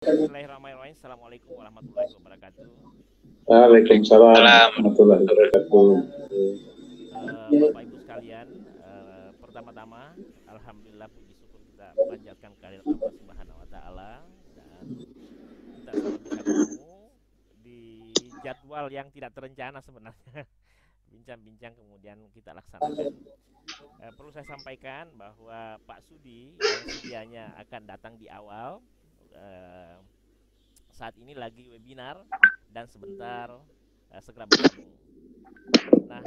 Bismillahirrahmanirrahim. Assalamualaikum warahmatullahi wabarakatuh. Waalaikumsalam warahmatullahi wabarakatuh. Bapak Ibu sekalian, pertama-tama alhamdulillah puji syukur kita panjatkan kehadirat Allah Subhanahu wa taala dan kita semua bisa bertemu di jadwal yang tidak terencana sebenarnya. Bincang-bincang kemudian kita laksanakan. Perlu saya sampaikan bahwa Pak Sudi yang sedianya akan datang di awal saat ini lagi webinar dan sebentar segera bergabung. Nah,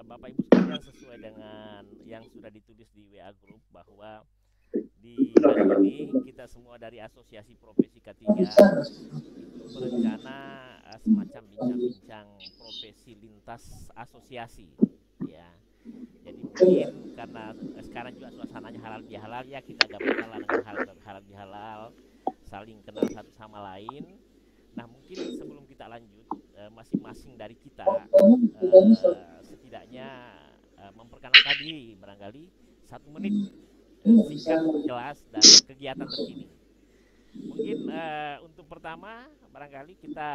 Bapak Ibu sekalian, sesuai dengan yang sudah ditulis di WA Group bahwa di hari ini kita semua dari Asosiasi Profesi K3 itu berencana semacam bincang-bincang profesi lintas asosiasi, ya. Jadi mungkin karena sekarang juga suasananya halal bihalal, ya kita gabungkanlah dengan halal bihalal, saling kenal satu sama lain. Nah, mungkin sebelum kita lanjut, masing-masing dari kita setidaknya memperkenalkan diri, barangkali 1 menit, singkat, jelas, dan kegiatan terkini. Mungkin untuk pertama, barangkali kita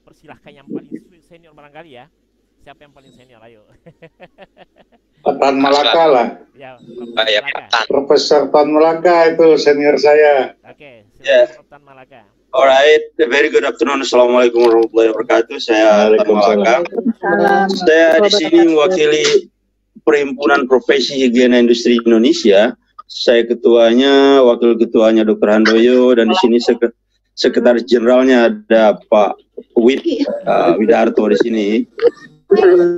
persilahkan yang paling senior barangkali ya. Siapa yang paling senior? Ayo. Tan Malaka lah. Ya, Profesor Tan Malaka itu senior saya. Oke, silakan Tan Malaka. Alright, very good afternoon. Assalamualaikum warahmatullahi wabarakatuh. Saya Tan Malaka. Saya di sini mewakili Perhimpunan Profesi Higiena Industri Indonesia. Saya ketuanya, wakil ketuanya Dr. Handoyo, dan di sini sekretaris jenderalnya ada Pak Widarto di sini.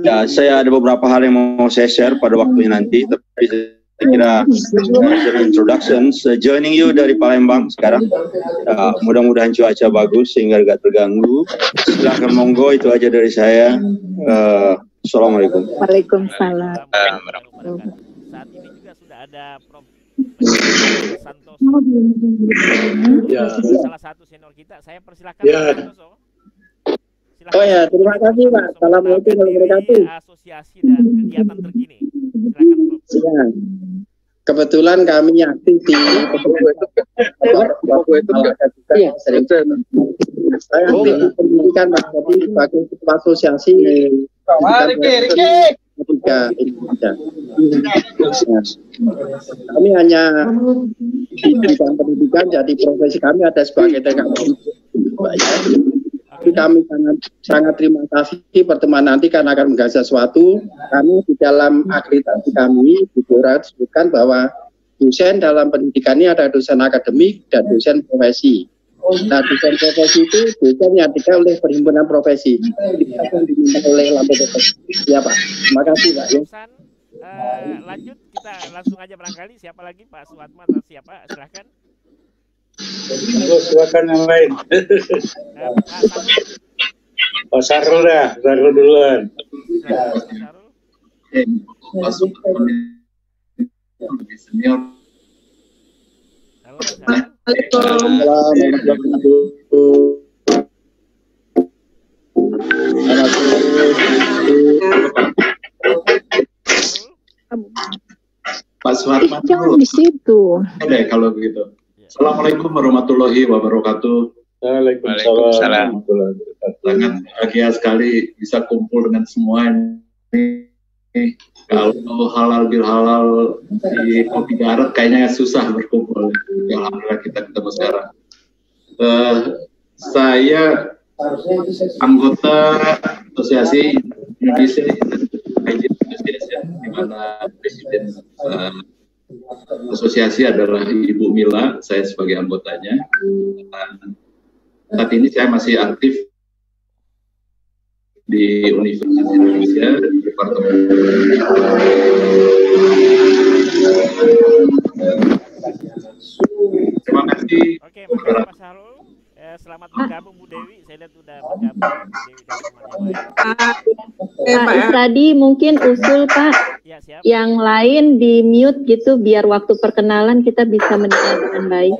Ya, saya ada beberapa hal yang mau saya share pada waktunya nanti, tapi saya kira introduction, joining you dari Palembang sekarang. Mudah-mudahan cuaca bagus sehingga agak terganggu. Silahkan monggo, itu aja dari saya. Assalamualaikum. Waalaikumsalam. Saat ini juga sudah ada Prof. Santoso, Ya. salah satu senior kita. Saya persilakan Pak Santoso. Oh ya, terima kasih Pak. Assalamualaikum warahmatullahi wabarakatuh. Asosiasi dan kegiatan terkini. Silakan Prof. Ya. Kebetulan kami aktif di sering saya aktif di pendidikan Pak, jadi sebagai ketua asosiasi Indonesia. Kami hanya di bidang pendidikan, jadi profesi kami ada sebagai TKP. Tapi kami sangat terima kasih pertemuan nanti karena akan menggagas sesuatu. Kami di dalam akreditasi kami disebutkan bahwa dosen dalam pendidikan ini ada dosen akademik dan dosen profesi. Nah, dosen profesi itu dosen yang diberikan oleh perhimpunan profesi. Kita akan diminta oleh lampu profesi. Ya Pak, terima kasih Pak. Ya. Lanjut, kita langsung aja barangkali. Siapa lagi, Pak Suatman atau siapa? Silahkan. Silakan yang lain. Pak Sarul dah, Sarul duluan. Masuk lebih senior. Halo, Pak Pak Suharman Jangan di situ. deh kalau begitu. Assalamualaikum warahmatullahi wabarakatuh. Waalaikumsalam. Sangat bahagia sekali bisa kumpul dengan semua ini. Kalau halal bil halal di Kopi Darat kayaknya susah berkumpul. Alhamdulillah kita ketemu sekarang. Saya anggota Asosiasi Indonesia di mana presiden asosiasi adalah Ibu Mila, saya sebagai anggotanya. Saat ini saya masih aktif di Universitas Indonesia, di Departemen. Terima kasih. Oke, makasih Pak Sarul. Selamat bergabung Bu Dewi. Saya lihat sudah bergabung Bu Dewi dan teman-teman. Pak Isradi mungkin usul Pak, Ya, siap. yang lain di mute gitu biar waktu perkenalan kita bisa mendengar dengan baik.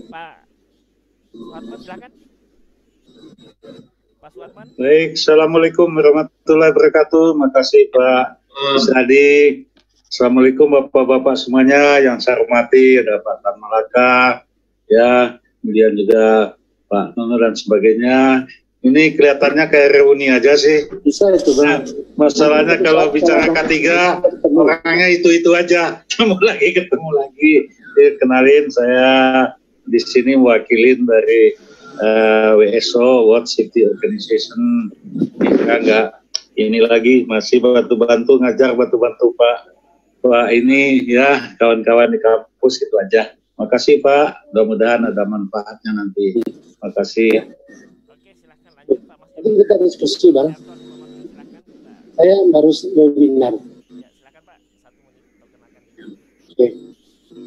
Pak Suatman, silakan. Pak Suatman. Baik, Assalamualaikum warahmatullahi wabarakatuh. Makasih Pak Isradi. Assalamualaikum Bapak-Bapak semuanya yang saya hormati, ada Pak Tan Malaka, ya, kemudian juga Pak Nono dan sebagainya. Ini kelihatannya kayak reuni aja sih. Bisa itu Bang. Masalahnya kalau bicara K3, orangnya itu-itu aja. Ketemu lagi. Kenalin, saya di sini mewakilin dari WSO, World Safety Organization. Kita nggak ini lagi, masih bantu-bantu ngajar, bantu-bantu Pak ini ya, kawan-kawan di kampus itu aja. Makasih Pak, mudah-mudahan ada manfaatnya nanti. Makasih. Oke, silahkan lanjut Pak Mas. Nanti kita diskusi Bang. Silahkan Pak. Saya baru webinar. Ya, silakan Pak. 1 menit perkenalkan diri. Oke.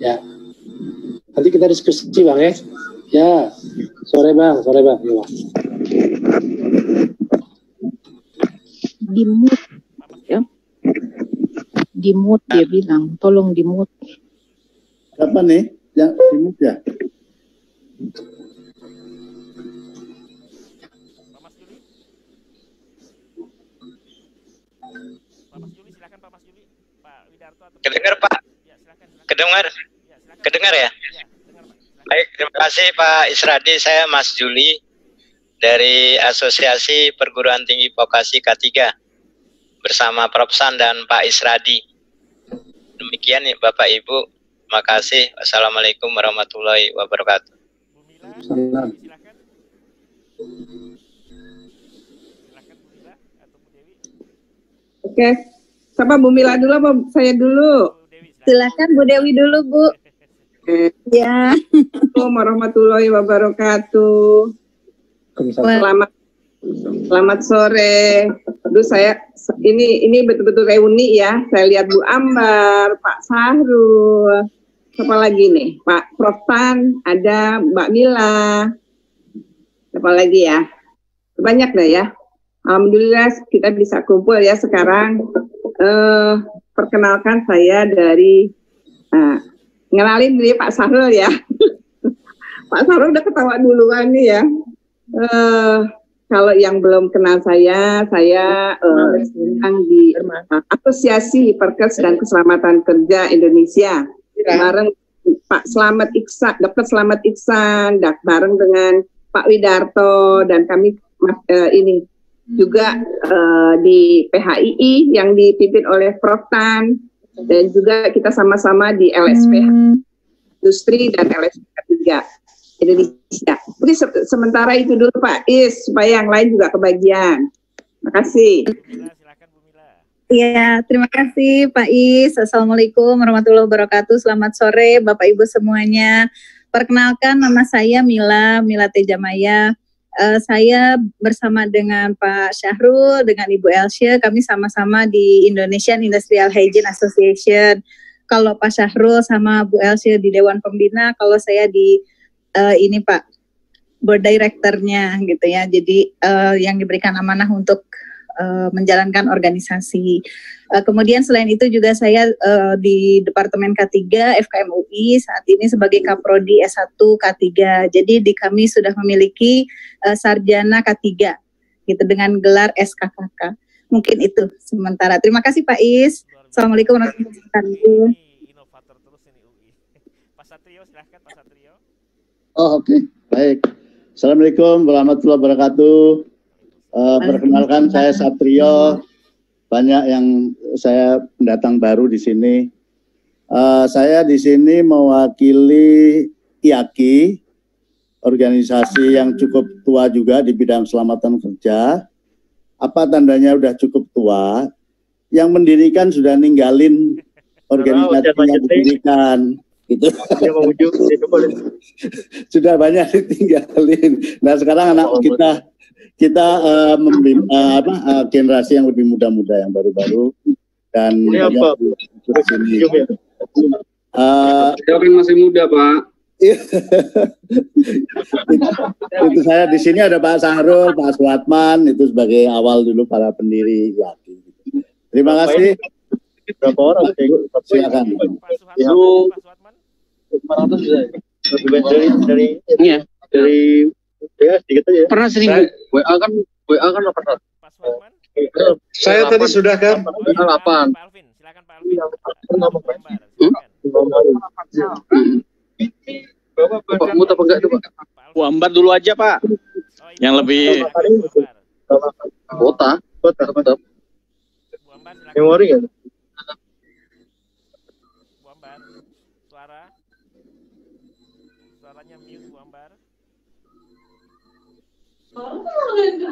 Ya. Nanti kita diskusi Bang ya. Ya. Sore Bang. Ya, Bang. Di mute ya, di mute dia bilang, tolong di mute. Apa nih yang di mute ya? Pak Mas Juli. Pak Mas Juli, silakan Pak Mas Juli. Pak Widarto atau Kedengar Pak? Ya, silakan. Kedengar? Ya, silakan. Kedengar ya? Ya, dengar Pak. Silakan. Baik, terima kasih Pak Isradi. Saya Mas Juli dari Asosiasi Perguruan Tinggi Vokasi K3 bersama Prof. San dan Pak Isradi. Demikian ya Bapak Ibu. Terima kasih. Wassalamualaikum warahmatullahi wabarakatuh. Bu Mila, silakan. Silakan Bu Mila atau Bu Dewi. Oke, siapa Bu Mila dulu apa saya dulu? Bu Dewi, Silakan Bu Dewi dulu Bu. Ya. Assalamualaikum warahmatullahi wabarakatuh. Selamat sore. Aduh saya ini betul-betul reuni ya. Saya lihat Bu Ambar, Pak Sahrul, siapa lagi nih? Pak Prof. Tan, ada Mbak Mila. Siapa lagi ya? Banyak dah ya. Alhamdulillah kita bisa kumpul ya sekarang. Perkenalkan saya dari ngenalin diri Pak Sahrul ya. Pak Sahrul udah ketawa duluan nih ya. Kalau yang belum kenal saya sedang di Asosiasi Perkes dan Keselamatan Kerja Indonesia bareng Pak Slamet Iksan, Dr. Slamet Iksan, bareng dengan Pak Widarto dan kami ini juga di PHII yang dipimpin oleh Prof. Tan dan juga kita sama-sama di LSP Industri dan LSP 3 Indonesia. Oke, sementara itu dulu Pak Is, supaya yang lain juga kebagian. Terima kasih. Silakan Bu Mila. Iya, terima kasih Pak Is. Assalamualaikum warahmatullahi wabarakatuh. Selamat sore Bapak Ibu semuanya. Perkenalkan, nama saya Mila Tejamaya. Saya bersama dengan Pak Syahrul, dengan Ibu Elsya, kami sama-sama di Indonesian Industrial Hygiene Association. Kalau Pak Syahrul sama Bu Elsya di Dewan Pembina, kalau saya di ini Pak board directornya gitu ya. Jadi yang diberikan amanah untuk menjalankan organisasi. Kemudian selain itu juga saya di Departemen K3 FKM UI saat ini sebagai Kaprodi S1 K3. Jadi di kami sudah memiliki sarjana K3 gitu dengan gelar SKKK. Mungkin itu sementara. Terima kasih Pak Is. Assalamualaikum warahmatullahi wabarakatuh. Inovator terus ini UI. Pak Satrio, silahkan Pak Satrio. Oh, oke. Baik. Assalamualaikum warahmatullahi wabarakatuh. Perkenalkan saya Satrio. Banyak yang saya pendatang baru di sini. Saya di sini mewakili IAKI, organisasi yang cukup tua juga di bidang keselamatan kerja. Apa tandanya udah cukup tua? Yang mendirikan sudah ninggalin organisasi yang didirikan. Gitu. Sudah banyak ditinggalin. Nah sekarang anak kita generasi yang lebih muda-muda, yang baru-baru dan masih muda Pak. Itu saya di sini ada Pak Sahrul, Pak Suatman, itu sebagai awal dulu para pendiri YAKI. Terima kasih. Berapa orang? Silakan. Itu 500 bisa. Dari sedikit aja. Pernah sering WA kan 800. Saya tadi sudah kan. Pak Alvin, silakan Pak Alvin. Pak Mut apa enggak itu Pak? Bu Ambar dulu aja Pak. Yang lebih Kota. Memori ya? Bu Ambar, suaranya mute Bu Ambar.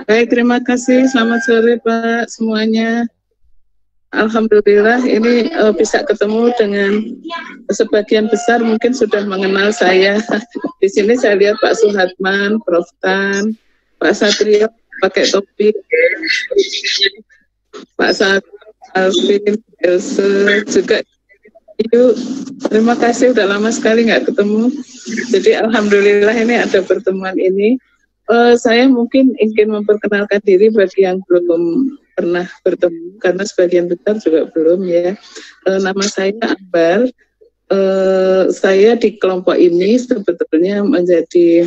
Baik, terima kasih. Selamat sore Pak semuanya. Alhamdulillah ini bisa ketemu dengan sebagian besar mungkin sudah mengenal saya. Di sini saya lihat Pak Suhatman, Prof Tan, Pak Satrio pakai topi, Pak Alvin, Else juga. Ibu, terima kasih udah lama sekali nggak ketemu. Jadi alhamdulillah ini ada pertemuan ini. Saya mungkin ingin memperkenalkan diri bagi yang belum pernah bertemu karena sebagian besar juga belum ya. Nama saya Ambar. Saya di kelompok ini sebetulnya menjadi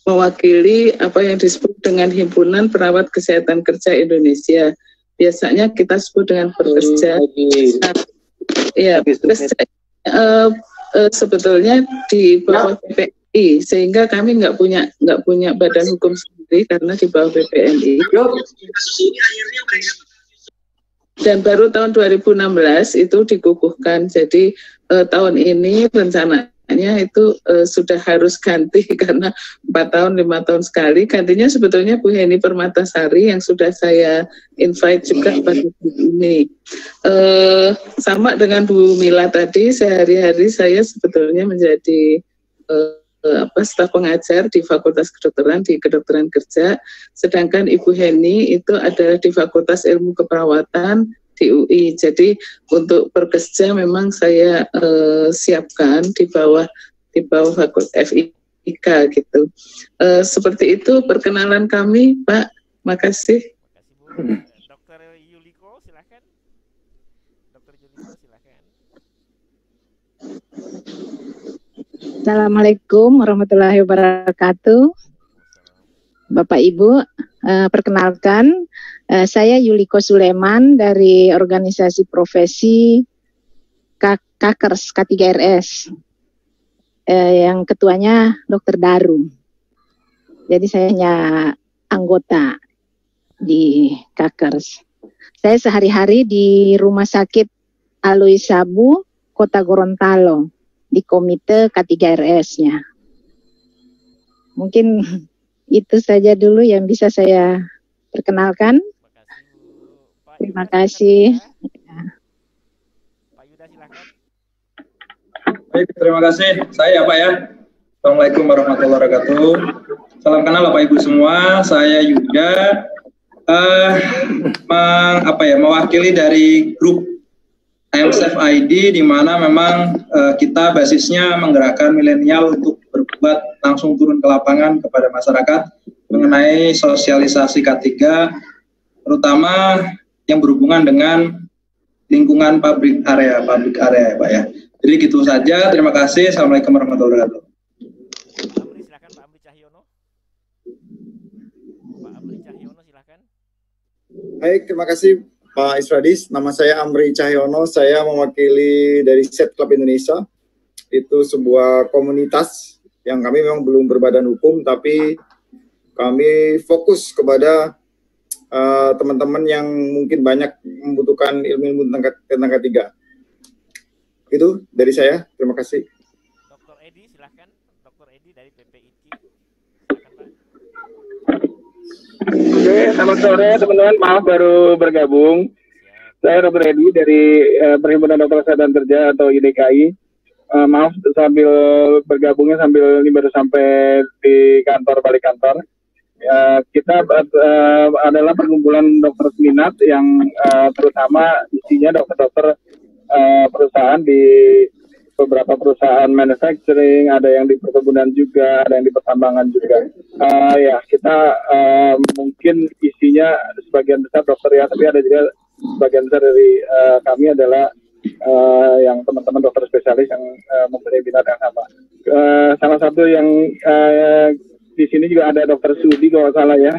mewakili apa yang disebut dengan Himpunan Perawat Kesehatan Kerja Indonesia. Biasanya kita sebut dengan pekerja. Ya, sebetulnya di bawah PPI, sehingga kami nggak punya badan hukum sendiri karena di bawah PPNI. Dan baru tahun 2016 itu dikukuhkan. Jadi tahun ini rencananya itu sudah harus ganti karena 4 tahun 5 tahun sekali. Gantinya sebetulnya Bu Heni Permatasari yang sudah saya invite juga pada ini. Sama dengan Bu Mila tadi, sehari-hari saya sebetulnya menjadi staf pengajar di Fakultas Kedokteran di Kedokteran Kerja, sedangkan Ibu Heni itu adalah di Fakultas Ilmu Keperawatan di UI. Jadi untuk Perkesja memang saya siapkan di bawah Fakultas FIK gitu. Seperti itu perkenalan kami, Pak. Makasih. Dokter Yuliko, silakan. Dokter Yuliko, silakan. Assalamualaikum warahmatullahi wabarakatuh. Bapak Ibu, perkenalkan saya Yuliko Suleman dari organisasi profesi Kakers K3RS. Yang ketuanya Dokter Daru. Jadi saya hanya anggota di Kakers. Saya sehari-hari di Rumah Sakit Aloi Sabu, Kota Gorontalo, di komite K3RS-nya. Mungkin itu saja dulu yang bisa saya perkenalkan. Terima kasih. Pak Yuda, silakan. Baik, terima kasih. Saya Pak ya. Assalamualaikum warahmatullahi wabarakatuh. Salam kenal Bapak Ibu semua. Saya Yuda, mewakili dari grup IMSF ID, di mana memang kita basisnya menggerakkan milenial untuk berbuat langsung turun ke lapangan kepada masyarakat mengenai sosialisasi K3, terutama yang berhubungan dengan lingkungan pabrik area ya Pak ya. Jadi gitu saja, terima kasih. Assalamualaikum warahmatullahi wabarakatuh. Silakan Pak Amri Cahyono. Pak Amri Cahyono, silakan. Baik, terima kasih Pak Isradis. Nama saya Amri Cahyono, saya mewakili dari Set Club Indonesia. Itu sebuah komunitas yang kami memang belum berbadan hukum, tapi kami fokus kepada teman-teman yang mungkin banyak membutuhkan ilmu tentang K3. Itu dari saya, terima kasih. Dr. Edi, silahkan. Dr. Edi dari PPIT. Oke, selamat sore teman-teman. Maaf baru bergabung. Saya Dr. Edi dari Perhimpunan Dokter Kesehatan Kerja atau IDKI. Maaf sambil bergabungnya sambil ini baru sampai di kantor, balik kantor. Kita adalah perkumpulan dokter minat yang terutama isinya dokter-dokter perusahaan di beberapa perusahaan manufacturing, ada yang di perkebunan juga, ada yang di pertambangan juga. Ya, kita mungkin isinya sebagian besar dokter ya, tapi ada juga sebagian besar dari kami adalah yang teman-teman dokter spesialis yang mempunyai minat yang sama. Salah satu yang di sini juga ada dokter Sudi kalau salah ya.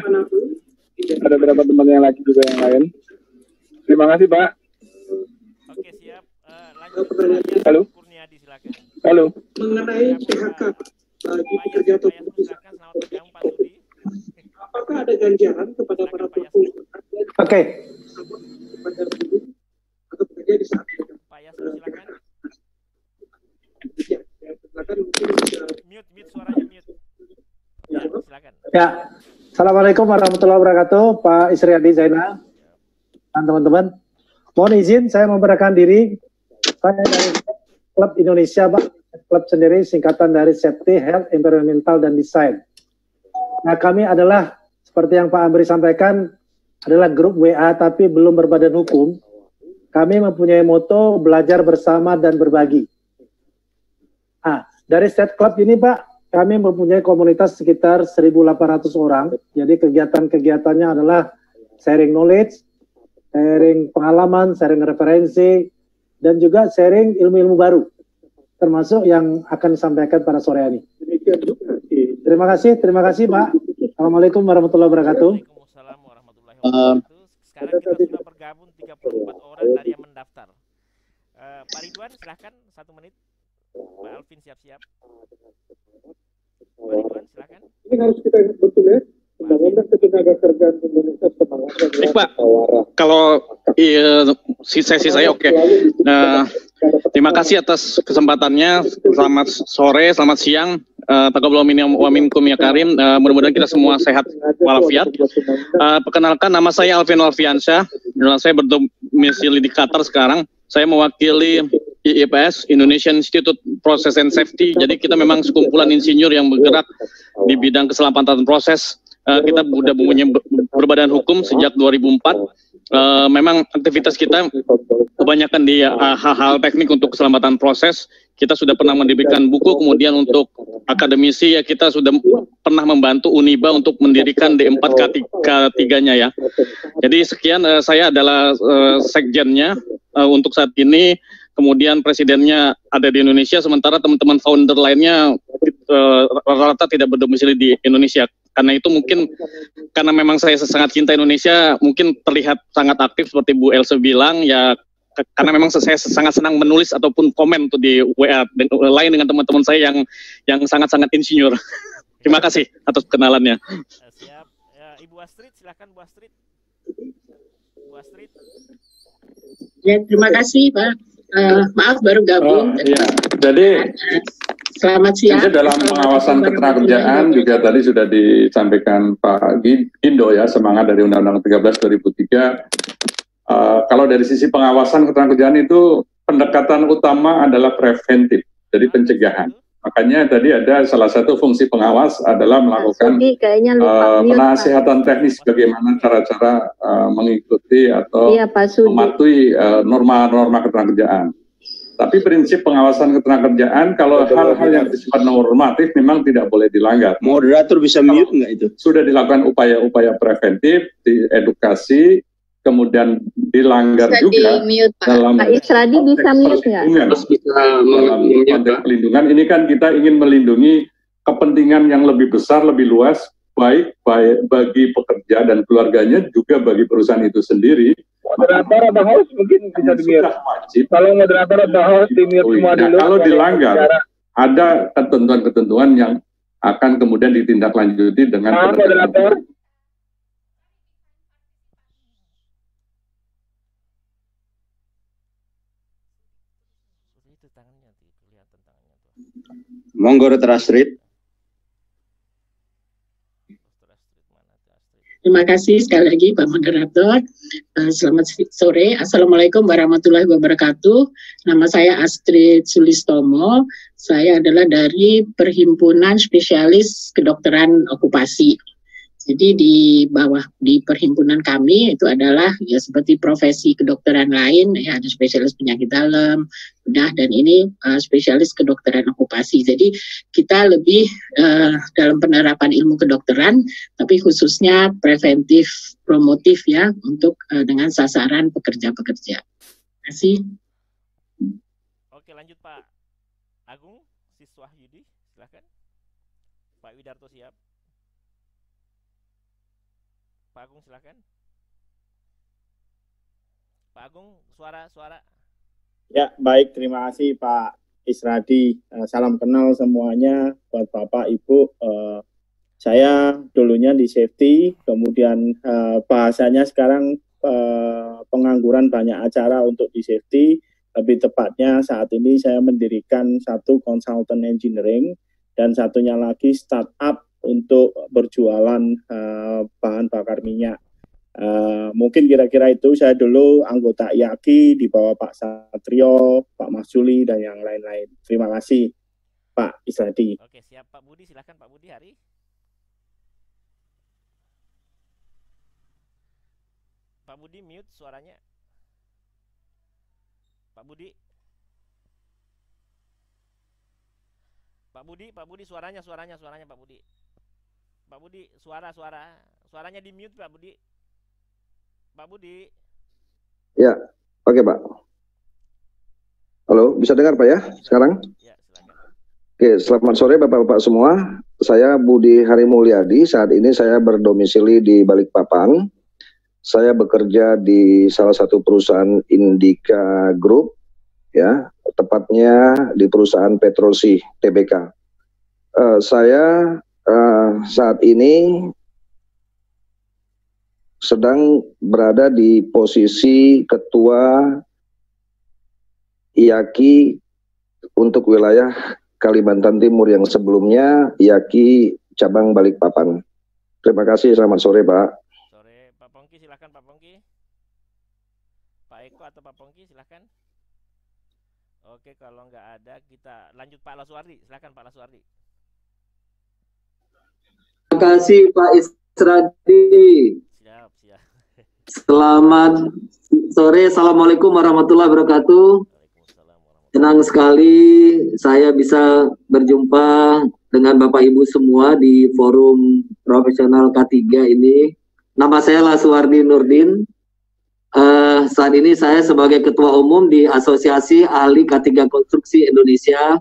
Ada beberapa teman yang lagi juga yang lain. Terima kasih Pak. Oke, siap. Halo. Halo. Mengenai PHK bagi pekerja atau perusahaan, apakah ada ganjaran kepada para pelaku usaha Oke. kepada buruh atau pekerja di saat mereka Ya, Assalamualaikum warahmatullahi wabarakatuh, Pak Isriadi Zainal dan teman-teman. Mohon izin saya memperkenalkan diri. Saya dari Klub Indonesia, Pak. Klub sendiri singkatan dari Safety, Health, Environmental, dan Design. Nah, kami adalah seperti yang Pak Amri sampaikan, adalah grup WA tapi belum berbadan hukum. Kami mempunyai moto belajar bersama dan berbagi. Nah, dari Set Club ini, Pak, kami mempunyai komunitas sekitar 1.800 orang. Jadi kegiatan-kegiatannya adalah sharing knowledge, sharing pengalaman, sharing referensi, dan juga sharing ilmu-ilmu baru, termasuk yang akan disampaikan pada sore ini. Terima kasih Pak. Assalamualaikum warahmatullahi wabarakatuh. Sekarang kita sudah bergabung 34 orang dari yang mendaftar. Pak Ridwan, silahkan 1 menit. Pak Alvin siap-siap. Pak Ridwan, silahkan. Ini harus kita ingat betul ya. Undang-Undang Ketenagakerjaan Indonesia semangatnya Baik Pak, kalau sesi saya oke. Terima kasih atas kesempatannya. Selamat sore, selamat siang. Taqabbalallahu minna wa minkum ya karim. Mudah-mudahan kita semua sehat walafiat. Perkenalkan, nama saya Alvin Alfiansyah. Saya berdomisili di Qatar sekarang. Saya mewakili IIPS, Indonesian Institute Process and Safety. Jadi kita memang sekumpulan insinyur yang bergerak di bidang keselamatan proses. Kita sudah mempunyai berbadan hukum sejak 2004. Memang aktivitas kita kebanyakan di hal-hal teknik untuk keselamatan proses. Kita sudah pernah menerbitkan buku, kemudian untuk akademisi ya kita sudah pernah membantu Uniba untuk mendirikan D4 K3-nya ya. Jadi sekian, saya adalah sekjennya untuk saat ini. Kemudian presidennya ada di Indonesia, sementara teman-teman founder lainnya rata-rata tidak berdomisili di Indonesia. Karena itu mungkin, karena memang saya sangat cinta Indonesia, mungkin terlihat sangat aktif seperti Bu Else bilang, ya karena memang saya sangat senang menulis ataupun komen tuh di WA, lain dengan teman-teman saya yang sangat-sangat insinyur. Terima kasih atas kenalannya. Siap. Ya, Ibu Astrid, silakan Bu Astrid. Bu Astrid. Ya, terima kasih Pak. Maaf baru gabung. Iya. Jadi selamat siang. Dalam pengawasan ketenagakerjaan juga tadi sudah disampaikan Pak Gindo ya, semangat dari Undang-Undang 13 2003. Kalau dari sisi pengawasan ketenagakerjaan itu pendekatan utama adalah preventif, jadi pencegahan. Makanya tadi ada salah satu fungsi pengawas adalah melakukan penasihatan teknis bagaimana cara-cara mengikuti atau mematuhi norma-norma ketenagakerjaan. Tapi prinsip pengawasan ketenagakerjaan kalau hal-hal yang bersifat normatif memang tidak boleh dilanggar. Moderator bisa mute nggak itu? Sudah dilakukan upaya-upaya preventif, edukasi, kemudian dilanggar bisa juga dalam Pak Isradi bisa mute nggak? Dalam konteks pelindungan ini kan kita ingin melindungi kepentingan yang lebih besar, lebih luas, baik bagi pekerja dan keluarganya, juga bagi perusahaan itu sendiri. Moderator atau host mungkin bisa di-mute. Kalau moderator atau host di-mute semua dulu. Kalau dilanggar, ada ketentuan-ketentuan yang akan kemudian ditindaklanjuti dengan moderator. Monggo Dr. Astrid. Terima kasih sekali lagi Pak Moderator. Selamat sore. Assalamualaikum warahmatullahi wabarakatuh. Nama saya Astrid Sulistomo. Saya adalah dari Perhimpunan Spesialis Kedokteran Okupasi. Jadi di bawah di perhimpunan kami itu adalah ya seperti profesi kedokteran lain, ya ada spesialis penyakit dalam, bedah, dan ini spesialis kedokteran okupasi. Jadi kita lebih dalam penerapan ilmu kedokteran, tapi khususnya preventif, promotif ya untuk dengan sasaran pekerja-pekerja. Terima kasih. Oke, lanjut Pak Agung Siswahyudi, silakan. Pak Widarto siap. Pak Agung silakan. Pak Agung, suara. Ya, baik. Terima kasih Pak Isradi. Salam kenal semuanya buat Bapak, Ibu. Saya dulunya di safety, kemudian bahasanya sekarang pengangguran banyak acara untuk di safety. Lebih tepatnya saat ini saya mendirikan satu konsultan engineering dan satunya lagi startup untuk berjualan bahan bakar minyak. Mungkin kira-kira itu. Saya dulu anggota IAKI di bawah Pak Satrio, Pak Mas Juli, dan yang lain-lain. Terima kasih Pak Isradi. Oke, siap Pak Budi. Silahkan Pak Budi Hari. Pak Budi mute suaranya. Pak Budi. Pak Budi suaranya Pak Budi. Pak Budi suaranya di mute Pak Budi. Pak Budi. Ya, oke Pak. Halo, bisa dengar Pak ya sekarang? Ya, silakan. Oke, selamat sore Bapak-Bapak semua. Saya Budi Hari Mulyadi. Saat ini saya berdomisili di Balikpapan. Saya bekerja di salah satu perusahaan Indika Group, ya, tepatnya di perusahaan Petrosi Tbk. Saya saat ini sedang berada di posisi ketua IAKI untuk wilayah Kalimantan Timur yang sebelumnya IAKI cabang Balikpapan. Terima kasih, selamat sore Pak. Sore Pak Pongki, silakan Pak Pongki. Pak Eko atau Pak Pongki, silakan. Oke, kalau nggak ada kita lanjut Pak Laswardi, silakan Pak Laswardi. Terima kasih Pak Isradi. Siap. Selamat sore, Assalamualaikum warahmatullahi wabarakatuh. Senang sekali saya bisa berjumpa dengan Bapak Ibu semua di forum profesional K3 ini. Nama saya Laswardi Nurdin. Saat ini saya sebagai Ketua Umum di Asosiasi Ahli K3 Konstruksi Indonesia.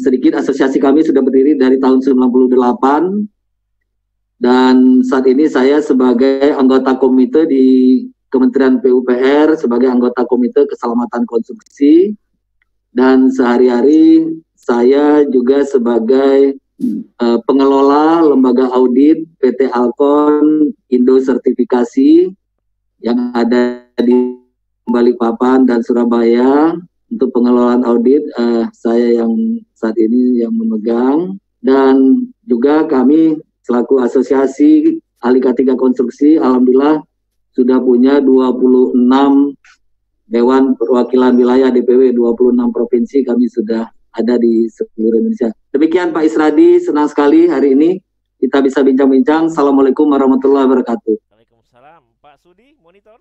Sedikit asosiasi kami sudah berdiri dari tahun 98. Dan saat ini saya sebagai anggota komite di Kementerian PUPR, sebagai anggota komite keselamatan konstruksi, dan sehari-hari saya juga sebagai pengelola lembaga audit PT Alkon Indo Sertifikasi yang ada di Balikpapan dan Surabaya. Untuk pengelolaan audit saya yang saat ini yang memegang, dan juga kami selaku asosiasi ahli K3 konstruksi, alhamdulillah sudah punya 26 Dewan Perwakilan Wilayah DPW, 26 provinsi kami sudah ada di seluruh Indonesia. Demikian Pak Isradi, senang sekali hari ini kita bisa bincang-bincang. Assalamualaikum warahmatullahi wabarakatuh. Waalaikumsalam. Pak Sudi, monitor.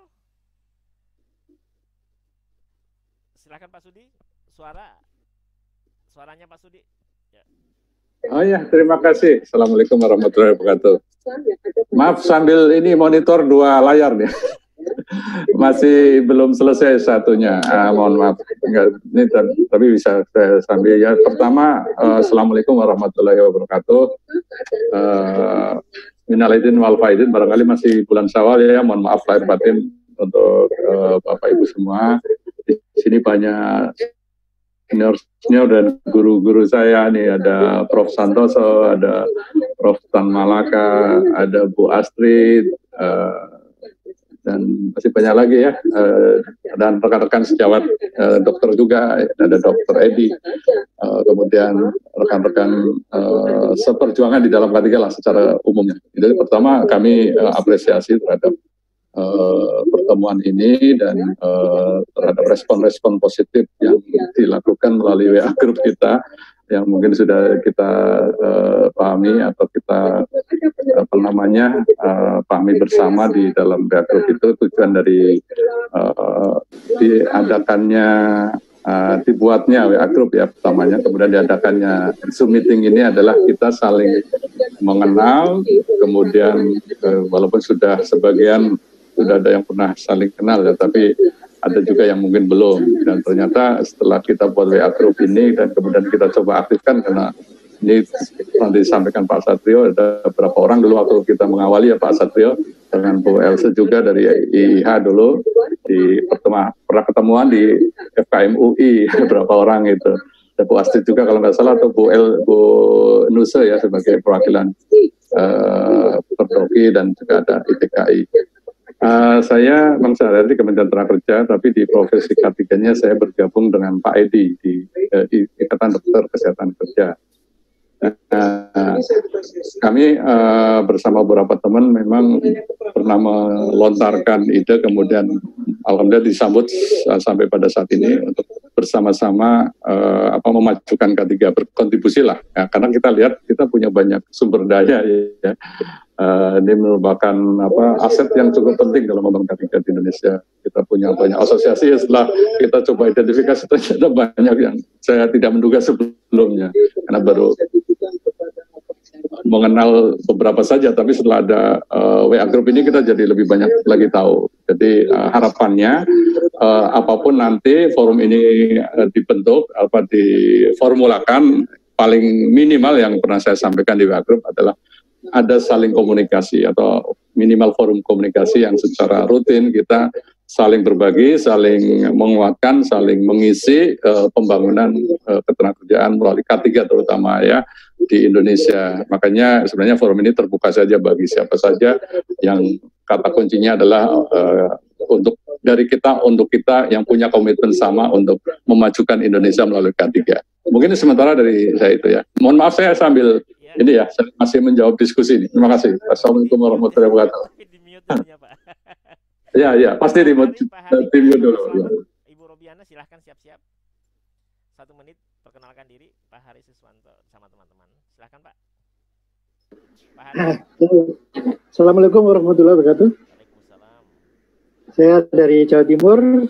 Silakan Pak Sudi, suaranya Pak Sudi. Ya. Oh ya, terima kasih. Assalamualaikum warahmatullahi wabarakatuh. Maaf, sambil ini monitor dua layar nih. Masih belum selesai satunya. Mohon maaf. Enggak, ini tapi bisa saya sambil ya. Pertama, Assalamualaikum warahmatullahi wabarakatuh. Minal aidin wal faizin, barangkali masih bulan Syawal ya. Mohon maaf lahir batin untuk Bapak Ibu semua. Di sini banyak senior dan guru-guru saya nih, ada Prof. Santoso, ada Prof. Tan Malaka, ada Bu Astrid, dan masih banyak lagi ya, dan rekan-rekan sejawat dokter juga, ada Dokter Edi, kemudian rekan-rekan seperjuangan di dalam K3 lah secara umumnya. Jadi pertama kami apresiasi terhadap pertemuan ini dan terhadap respon-respon positif yang dilakukan melalui WA Group kita yang mungkin sudah kita pahami atau kita pahami bersama di dalam WA Group itu. Tujuan dari diadakannya dibuatnya WA Group ya pertamanya, kemudian diadakannya Zoom meeting ini adalah kita saling mengenal, kemudian walaupun sudah sebagian sudah ada yang pernah saling kenal ya, tapi ada juga yang mungkin belum. Dan ternyata setelah kita buat WA Group ini dan kemudian kita coba aktifkan, karena ini nanti disampaikan Pak Satrio, ada beberapa orang dulu waktu kita mengawali ya Pak Satrio, dengan Bu Elsa juga dari IIH dulu, pernah ketemuan di FKM UI beberapa orang itu. Ada Bu Astrid juga kalau nggak salah, atau Bu Nuse ya sebagai perwakilan Perdoki, dan juga ada ITKI. Saya Bang Syahriadi di Kementerian Tenaga tapi di profesi K3-nya saya bergabung dengan Pak Edi di Ikatan Dokter Kesehatan Kerja. Kami bersama beberapa teman memang pernah melontarkan ide, kemudian alhamdulillah disambut sampai pada saat ini untuk bersama-sama memajukan K3, berkontribusi lah ya, karena kita lihat kita punya banyak sumber daya ya. Ini merupakan aset yang cukup penting dalam membangun K3 di Indonesia. Kita punya banyak asosiasi, setelah kita coba identifikasi ternyata banyak yang saya tidak menduga sebelumnya, karena baru mengenal beberapa saja, tapi setelah ada WA Group ini kita jadi lebih banyak lagi tahu. Jadi harapannya apapun nanti forum ini dibentuk, diformulakan, paling minimal yang pernah saya sampaikan di WA Group adalah ada saling komunikasi atau minimal forum komunikasi yang secara rutin kita saling berbagi, saling menguatkan, saling mengisi pembangunan ketenagakerjaan melalui K3 terutama ya di Indonesia. Makanya sebenarnya forum ini terbuka saja bagi siapa saja yang kata kuncinya adalah dari kita untuk kita yang punya komitmen sama untuk memajukan Indonesia melalui K3. Mungkin sementara dari saya itu ya. Mohon maaf saya sambil ini ya, saya masih menjawab diskusi ini. Terima kasih. Assalamualaikum warahmatullahi wabarakatuh. Ya, pasti di mute dulu. Ya. Ibu Robiana silahkan siap-siap. 1 menit perkenalkan diri Pak Hari Siswanto sama teman-teman. Silahkan Pak. Pak Hari. Assalamualaikum warahmatullahi wabarakatuh. Saya dari Jawa Timur,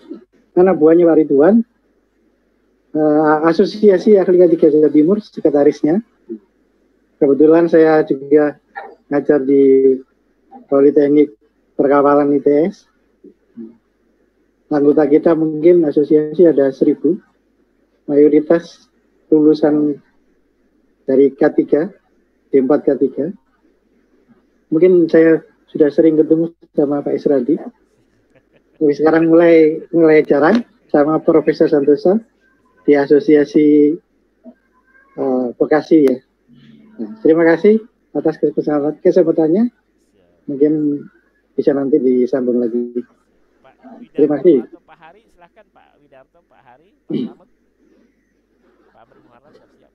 anak buahnya Pak Ridwan, Asosiasi Ahli K3 Jawa Timur, sekretarisnya. Kebetulan saya juga ngajar di Politeknik Perkapalan ITS. Anggota kita mungkin asosiasi ada 1.000. Mayoritas lulusan dari K3, D4 K3. Mungkin saya sudah sering ketemu sama Pak Isradi. Tapi sekarang mulai jarang sama Profesor Santosa di Asosiasi Bekasi ya. Nah, terima kasih atas kesempatannya. Mungkin bisa nanti disambung lagi. Terima kasih. Pak Hari, silahkan Pak Widarto, Pak Hari, Pak Slamet, Pak Amri Muharram siap-siap.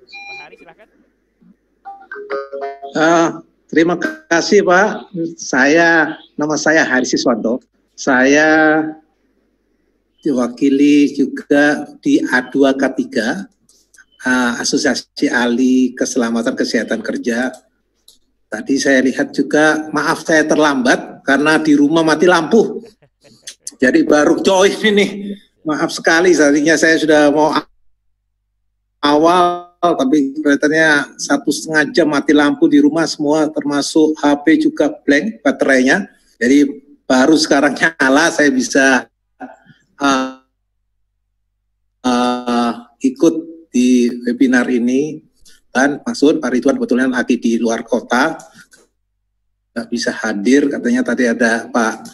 Pak Hari, silahkan. Terima kasih Pak. Nama saya Hari Siswanto. Saya diwakili juga di A2K3. Asosiasi Ahli Keselamatan Kesehatan Kerja. Tadi saya lihat juga, maaf saya terlambat karena di rumah mati lampu. Jadi baru join ini. Maaf sekali, tadinya saya sudah mau awal, tapi kelihatannya 1,5 jam mati lampu di rumah semua, termasuk HP juga blank baterainya. Jadi baru sekarang nyala, saya bisa ikut di webinar ini. Dan maksud Pak Ridwan kebetulan lagi di luar kota, nggak bisa hadir. Katanya tadi ada Pak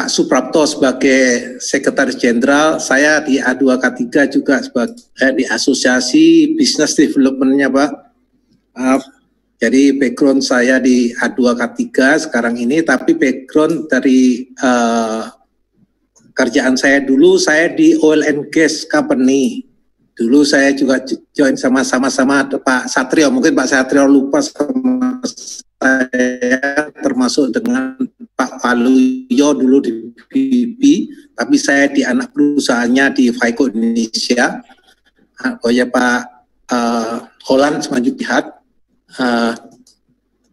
Suprapto sebagai Sekretaris Jenderal. Saya di A2K3 juga sebagai di Asosiasi Business Development-nya Pak. Maaf. Jadi background saya di A2K3 sekarang ini, tapi background dari kerjaan saya dulu, saya di Oil and Gas Company. Dulu saya juga join sama-sama Pak Satrio, mungkin Pak Satrio lupa sama saya, termasuk dengan Pak Waluyo dulu di BP, tapi saya di anak perusahaannya di Vaiko Indonesia. Pak Holland Semanjuk Jihad,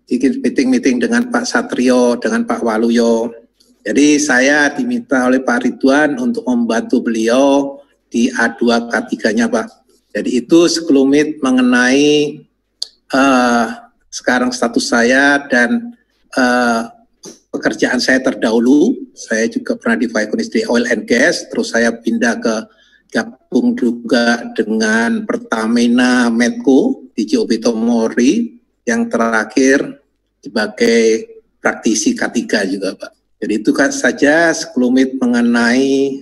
meeting dengan Pak Satrio, dengan Pak Waluyo. Jadi saya diminta oleh Pak Ridwan untuk membantu beliau di A2K3-nya Pak. Jadi itu sekelumit mengenai sekarang status saya dan pekerjaan saya terdahulu. Saya juga pernah di Vaikonis di Oil and Gas, terus saya pindah ke gabung juga dengan Pertamina Medco di JOB Tomori, yang terakhir sebagai praktisi K3 juga Pak. Jadi itu kan saja sekelumit mengenai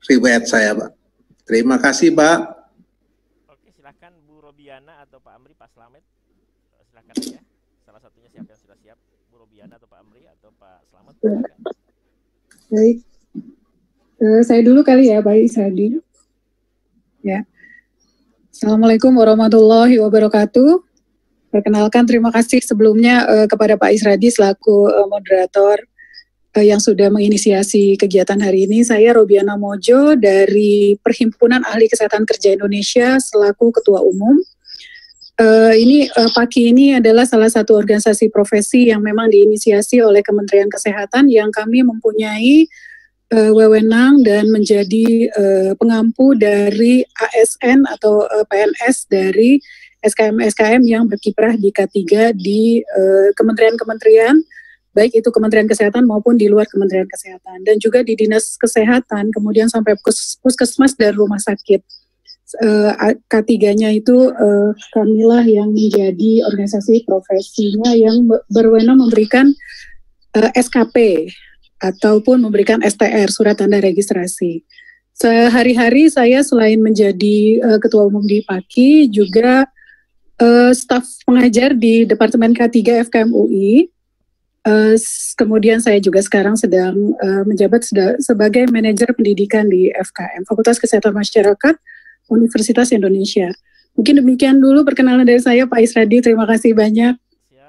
riwayat saya Pak. Terima kasih Pak. Oke, silakan Bu Robiana atau Pak Amri, Pak Slamet. Silakan ya. Salah satunya siapa yang sudah siap? Bu Robiana atau Pak Amri atau Pak Slamet? Silakan. Baik. Saya dulu kali ya, Pak Isadi. Ya. Assalamualaikum warahmatullahi wabarakatuh. Perkenalkan, terima kasih sebelumnya kepada Pak Isradi selaku moderator yang sudah menginisiasi kegiatan hari ini. Saya Robiana Mojo dari Perhimpunan Ahli Kesehatan Kerja Indonesia selaku Ketua Umum. PAKI ini adalah salah satu organisasi profesi yang memang diinisiasi oleh Kementerian Kesehatan yang kami mempunyai wewenang dan menjadi pengampu dari ASN atau PNS dari SKM-SKM yang berkiprah di K3 di kementerian-kementerian, baik itu Kementerian Kesehatan maupun di luar Kementerian Kesehatan, dan juga di Dinas Kesehatan, kemudian sampai puskesmas dan rumah sakit. K3-nya itu kamilah yang menjadi organisasi profesinya yang berwenang memberikan SKP ataupun memberikan STR, surat tanda registrasi. Sehari-hari saya selain menjadi Ketua Umum di PAKI, juga staf pengajar di Departemen K3 FKM UI. Kemudian saya juga sekarang sedang menjabat sebagai manajer pendidikan di FKM, Fakultas Kesehatan Masyarakat Universitas Indonesia. Mungkin demikian dulu perkenalan dari saya, Pak Isradi. Terima kasih banyak.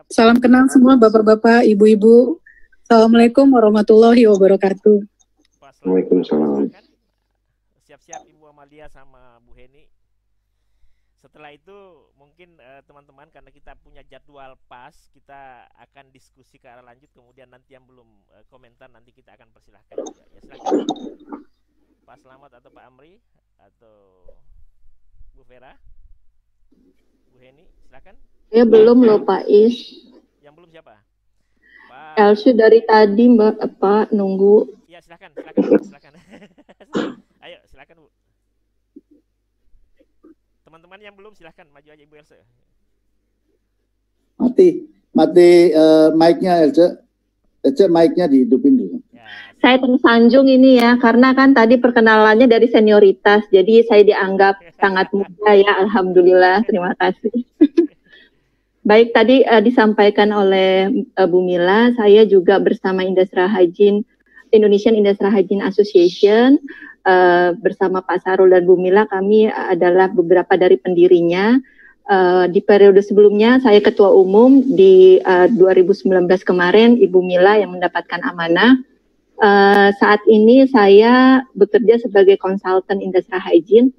Salam kenal semua Bapak-Bapak, Ibu-Ibu. Assalamualaikum warahmatullahi wabarakatuh. Waalaikumsalam. Siap-siap Ibu Amalia sama Bu Heni. Setelah itu mungkin teman-teman, karena kita punya jadwal pas, kita akan diskusi ke arah lanjut. Kemudian nanti yang belum komentar nanti kita akan persilahkan juga. Ya, silakan Pak Slamet atau Pak Amri atau Bu Vera, Bu Heni, silakan. Ya belum loh Pak Is. Yang belum siapa? Pak Elsu dari tadi Pak nunggu. Ya silakan. Ayo silakan Bu. Teman-teman yang belum silahkan maju aja Ibu Elsa. Mati mic-nya Elsa. Elsa mic-nya dihidupin dulu. Saya tersanjung ini ya, karena kan tadi perkenalannya dari senioritas, jadi saya dianggap sangat muda ya, alhamdulillah, terima kasih. Baik, tadi disampaikan oleh Bu Mila, saya juga bersama Indonesian Industrial Hygiene Association, bersama Pak Sarul dan Bu Mila, kami adalah beberapa dari pendirinya. Di periode sebelumnya saya ketua umum, di 2019 kemarin Ibu Mila yang mendapatkan amanah. Saat ini saya bekerja sebagai konsultan industrial hygiene.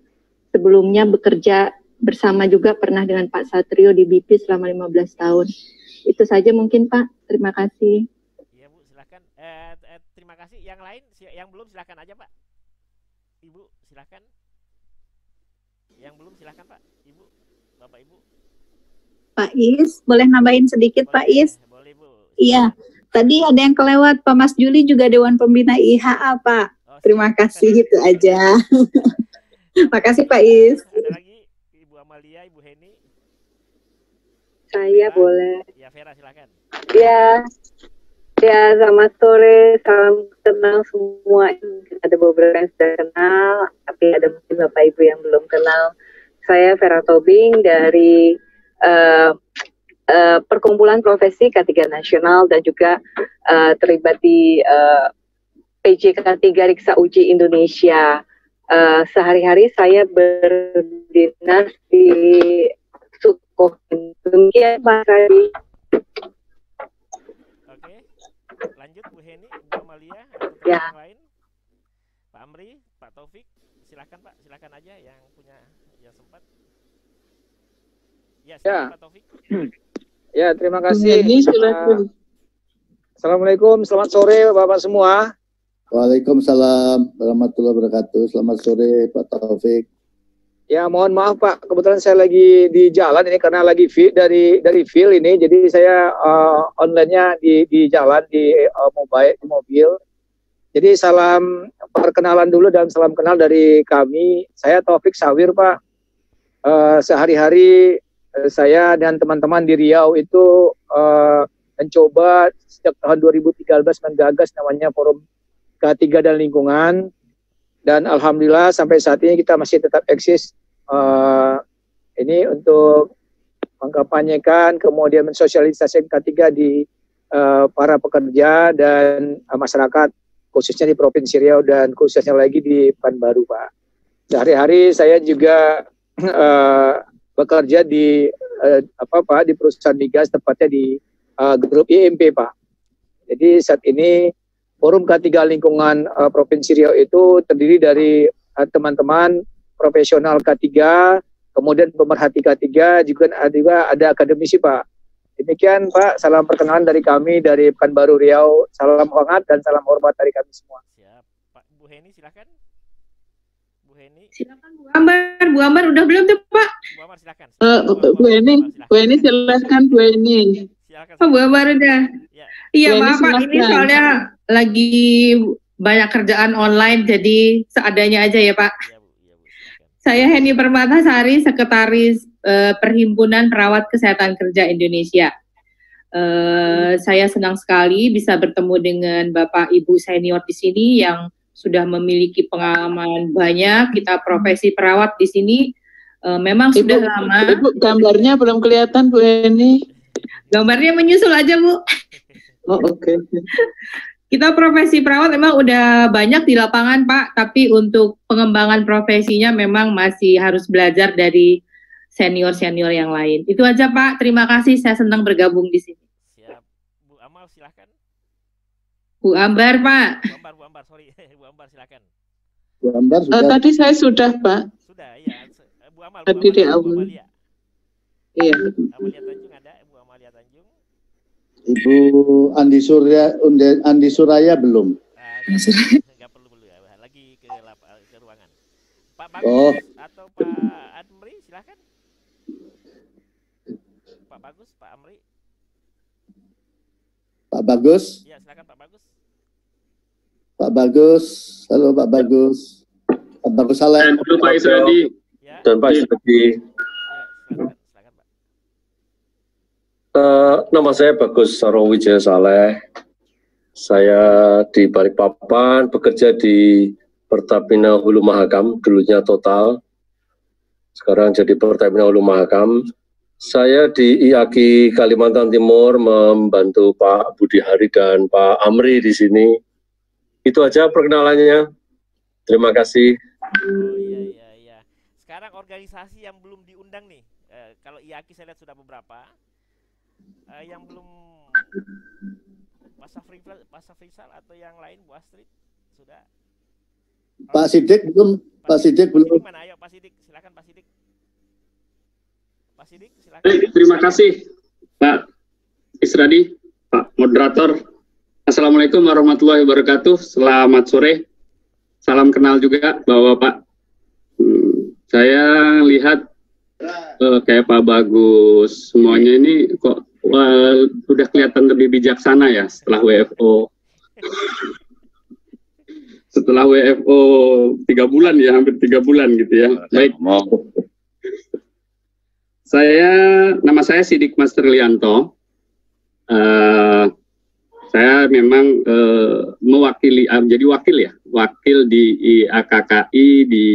Sebelumnya bekerja bersama juga pernah dengan Pak Satrio di BP selama 15 tahun. Itu saja mungkin Pak, terima kasih. Iya Bu, silakan. Terima kasih. Yang lain, yang belum silakan aja Pak. Ibu, silakan. Yang belum silakan Pak. Ibu, Bapak Ibu. Pak Is, boleh nambahin sedikit boleh, Pak Is? Boleh Bu. Iya, tadi ada yang kelewat, Pak Mas Juli juga Dewan Pembina IHA Pak. Terima kasih, itu aja. Makasih Pak Is. Ada lagi Ibu Amalia, Ibu Heni. Saya boleh. Ya Vera silakan. Ya selamat sore, salam kenal semua. Ada beberapa yang sudah kenal, tapi ada mungkin Bapak Ibu yang belum kenal. Saya Vera Tobing dari Perkumpulan Profesi K3 Nasional dan juga terlibat di PJ K3 Riksa Uji Indonesia. Sehari-hari saya berdinas di Sukhoki. Demikian Pak Radi. Oke, lanjut Bu Heni, Bu Amalia, atau yang lain? Pak Amri, Pak Taufik, silakan Pak, silakan aja yang punya, yang sempat. Ya, Pak Taufik. Ya, terima kasih. Assalamualaikum, selamat sore Bapak semua. Waalaikumsalam warahmatullahi wabarakatuh. Selamat sore Pak Taufik. Ya, mohon maaf Pak, kebetulan saya lagi di jalan ini karena lagi dari field ini, jadi saya online-nya di jalan di mobil. Jadi salam perkenalan dulu dan salam kenal dari kami. Saya Taufik Sawir Pak. sehari-hari saya dan teman-teman di Riau itu mencoba sejak tahun 2013 menggagas namanya Forum K3 dan Lingkungan, dan alhamdulillah sampai saat ini kita masih tetap eksis ini untuk mengkampanyekan kemudian mensosialisasikan K3 di para pekerja dan masyarakat khususnya di Provinsi Riau dan khususnya lagi di Pekanbaru, Pak. Sehari-hari saya juga bekerja di di perusahaan migas, tepatnya di grup IMP, Pak. Jadi saat ini Forum K3 Lingkungan Provinsi Riau itu terdiri dari teman-teman profesional K3, kemudian pemerhati K3, juga ada akademisi, Pak. Demikian, Pak, salam perkenalan dari kami dari Pekanbaru Riau. Salam hangat dan salam hormat dari kami semua. Siap. Pak, Bu Heni silakan. Bu Heni. Silakan Bu Ambar udah belum tuh, Pak? Bu Ambar silakan. Bu Heni silakan Bu Heni. Oh, Bu Ambar udah. Iya, maaf Pak, ini soalnya lagi banyak kerjaan online, jadi seadanya aja ya Pak. Saya Heni Permatasari, Sekretaris Perhimpunan Perawat Kesehatan Kerja Indonesia. Saya senang sekali bisa bertemu dengan Bapak Ibu senior di sini yang sudah memiliki pengalaman banyak. Kita profesi perawat di sini memang sudah lama. Ibu, gambarnya belum kelihatan Bu Heni. Gambarnya menyusul aja Bu. Oh, oke. Kita profesi perawat memang udah banyak di lapangan Pak, tapi untuk pengembangan profesinya memang masih harus belajar dari senior-senior yang lain. Itu aja Pak, terima kasih, saya senang bergabung di sini. Siap. Bu Amal silahkan. Bu Ambar Pak. Bu Ambar, sorry. Bu Ambar silahkan. Bu Ambar sudah. Tadi saya sudah Pak. Sudah, iya. Bu Amal. Tadi di awal. Iya. Amalia Tanjung ada, Bu Amalia Tanjung. Ibu Andi Suraya belum. Enggak perlu ya. Lagi ke ruangan. Pak Bagus atau Pak Amri silakan. Pak Bagus, Pak Amri. Pak Bagus. Iya, silakan Pak Bagus. Pak Bagus. Halo Pak Bagus. Pak Bagus Saleh. Halo Pak Isradi. Dan Pak Isradi. Nama saya Bagus Sarowijaya Saleh. Saya di Balikpapan, bekerja di Pertamina Hulu Mahakam, dulunya Total. Sekarang jadi Pertamina Hulu Mahakam. Saya di IAKI Kalimantan Timur membantu Pak Budi Hari dan Pak Amri di sini. Itu aja perkenalannya. Terima kasih. Oh iya. Sekarang organisasi yang belum diundang nih. Kalau IAKI saya lihat sudah beberapa. Yang belum Pak Safrisal atau yang lain, Bu Astrid sudah. Pak Sidik belum. Pak Sidik belum. Mana? Ayo Pak Sidik, silakan Pak Sidik. Pak Sidik, silakan. Terima kasih Pak Isradi, Pak Moderator. Assalamualaikum warahmatullahi wabarakatuh. Selamat sore. Salam kenal juga Bapak-Bapak. Saya lihat kayak Pak Bagus, semuanya ini kok udah kelihatan lebih bijaksana ya setelah WFO. Setelah WFO 3 bulan ya, hampir 3 bulan gitu ya. Baik. Nama saya Sidik Mas Trilianto. Saya memang mewakili, jadi wakil di AKKI di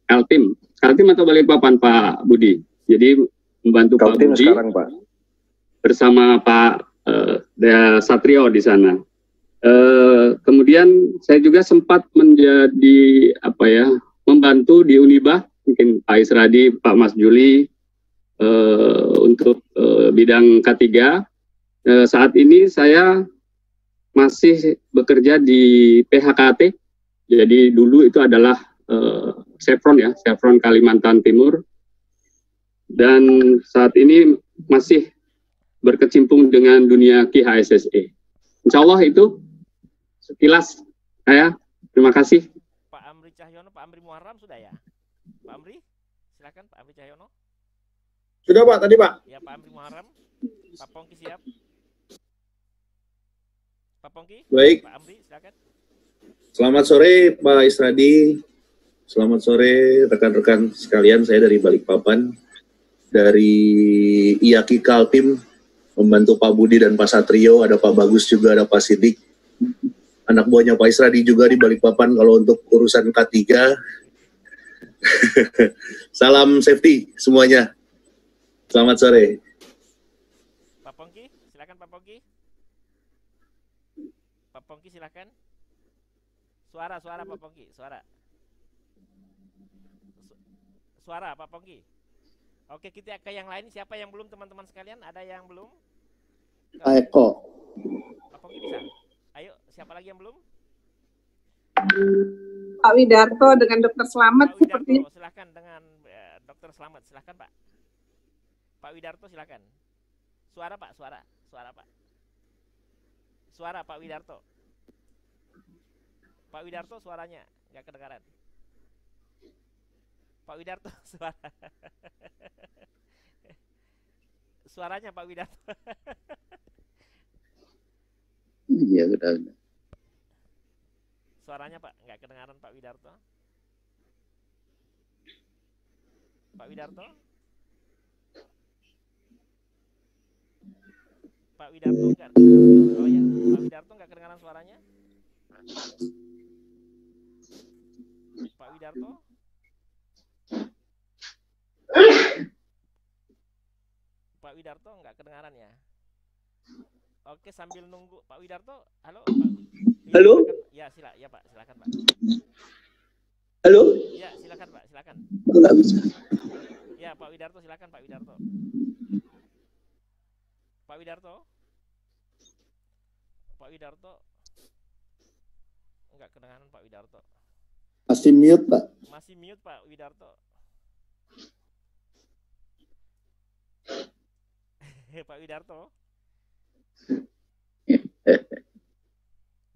Kaltim atau Balikpapan Pak Budi. Jadi membantu Pak Budi sekarang, Pak. Bersama Pak Dea Satrio di sana. Kemudian saya juga sempat menjadi membantu di Unibah, mungkin Pak Isradi, Pak Mas Juli untuk bidang K3. Saat ini saya masih bekerja di PHKT. Jadi dulu itu adalah Chevron Kalimantan Timur. Dan saat ini masih berkecimpung dengan dunia KHSSE. Insya Allah itu sekilas saya. Terima kasih. Pak Amri Cahyono, Pak Amri Muharram sudah ya? Pak Amri, silakan Pak Amri Cahyono. Sudah Pak, tadi Pak. Ya Pak Amri Muharram. Pak Pongki siap. Pak Pongki. Baik. Pak Amri, silakan. Selamat sore Pak Isradi. Selamat sore rekan-rekan sekalian, saya dari Balikpapan, dari IAKI Kaltim, membantu Pak Budi dan Pak Satrio, ada Pak Bagus juga, ada Pak Sidik, anak buahnya Pak Isradi juga di Balikpapan kalau untuk urusan K3. Salam safety semuanya. Selamat sore. Pak Pongki, silakan Pak Pongki. Pak Pongki silakan. Suara Pak Pongki, suara Pak Pongki. Oke, kita ke yang lain. Siapa yang belum, teman-teman sekalian? Ada yang belum? Pak Eko. Pak Pongki bisa. Ayo, siapa lagi yang belum? Pak Widarto dengan Dokter Slamet seperti. Silakan dengan Dokter Slamet, silakan Pak. Pak Widarto silakan. Suara Pak, suara Pak. Suara Pak Widarto. Pak Widarto suaranya nggak kedengaran. Pak Widarto suara. Suaranya Pak Widarto. Iya, udah. Suaranya Pak nggak kedengaran Pak Widarto. Pak Widarto. Pak Widarto nggak. Oh ya, Pak Widarto nggak kedengaran suaranya. Pak Widarto. Pak Widarto nggak kedengaran ya. Oke, sambil nunggu Pak Widarto. Halo Pak. Halo. Ya, ya Pak, silakan Pak. Halo. Ya, silakan Pak, silakan. Nggak bisa. Ya, Pak Widarto silakan Pak Widarto. Pak Widarto. Pak Widarto. Enggak kedengaran Pak Widarto. Masih mute, Pak. Masih mute Pak Widarto. Pak Widarto.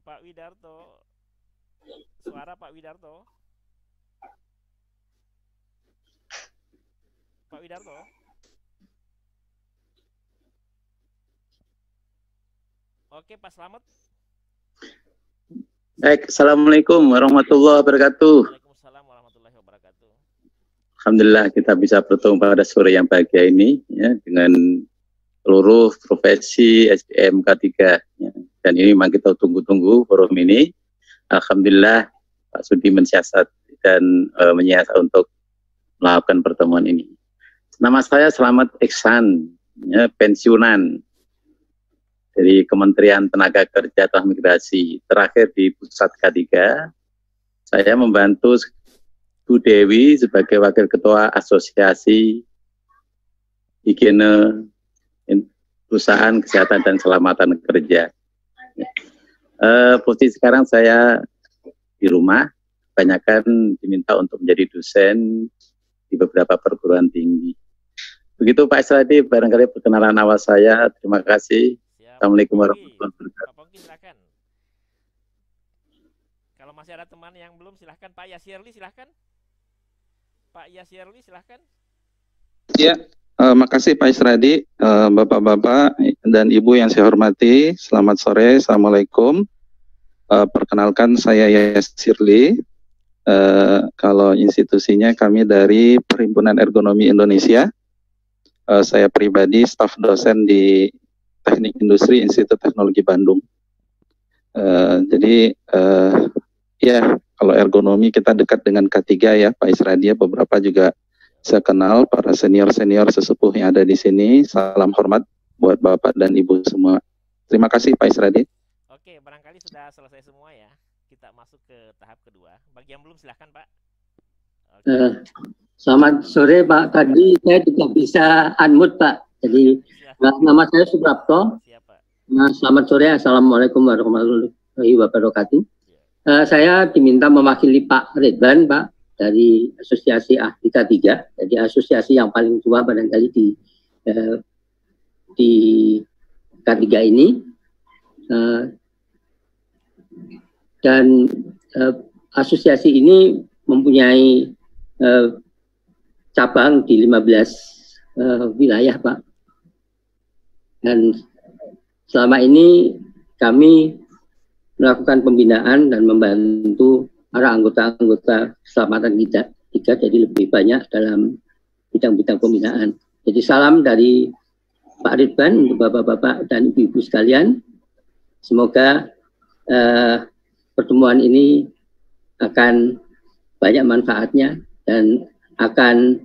Pak Widarto. Suara Pak Widarto. Pak Widarto. Oke, Pak Slamet. Baik, Assalamualaikum warahmatullahi wabarakatuh. Waalaikumsalam warahmatullahi wabarakatuh. Alhamdulillah kita bisa bertemu pada sore yang bahagia ini ya, dengan seluruh profesi SDM K3 ya. Dan ini memang kita tunggu-tunggu forum ini. Alhamdulillah Pak Sudi mensiasat dan menyiasat untuk melakukan pertemuan ini. Nama saya Slamet Iksan, ya, pensiunan dari Kementerian Tenaga Kerja dan Migrasi. Terakhir di Pusat K3, saya membantu Bu Dewi sebagai Wakil Ketua Asosiasi Higiene Perusahaan Kesehatan dan Keselamatan Kerja. Posisi sekarang saya di rumah, kebanyakan diminta untuk menjadi dosen di beberapa perguruan tinggi. Begitu Pak Isradi, barangkali perkenalan awal saya. Terima kasih. Assalamualaikum warahmatullahi wabarakatuh. Pak Pongki silakan. Kalau masih ada teman yang belum, silahkan. Pak Yasirli silahkan. Pak Yasirli silahkan. Ya, makasih Pak Isradi, Bapak-bapak dan Ibu yang saya hormati. Selamat sore, Assalamualaikum. Perkenalkan saya Yasirli. Kalau institusinya kami dari Perhimpunan Ergonomi Indonesia. Saya pribadi staf dosen di Teknik Industri Institut Teknologi Bandung. Jadi ya kalau ergonomi kita dekat dengan K3 ya Pak Isradi, beberapa juga saya kenal para senior-senior sesepuh yang ada di sini. Salam hormat buat Bapak dan Ibu semua. Terima kasih Pak Isradi. Oke, barangkali sudah selesai semua ya. Kita masuk ke tahap kedua. Bagi yang belum silahkan Pak. Selamat sore Pak. Tadi saya tidak bisa unmute Pak. Jadi nama saya Suprapto. Selamat sore. Assalamualaikum warahmatullahi wabarakatuh. Saya diminta mewakili Pak Ridwan Pak dari Asosiasi Ahli K3. Jadi asosiasi yang paling tua barangkali di K3 ini. Dan asosiasi ini mempunyai cabang di 15 wilayah Pak. Dan selama ini kami melakukan pembinaan dan membantu para anggota-anggota keselamatan kita jadi lebih banyak dalam bidang-bidang pembinaan. Jadi salam dari Pak Ridwan untuk bapak-bapak dan ibu-ibu sekalian. Semoga pertemuan ini akan banyak manfaatnya dan akan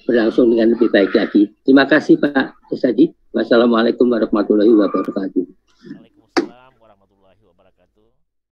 berlangsung dengan lebih baik lagi. Terima kasih Pak Ustadi. Wassalamualaikum warahmatullahi wabarakatuh.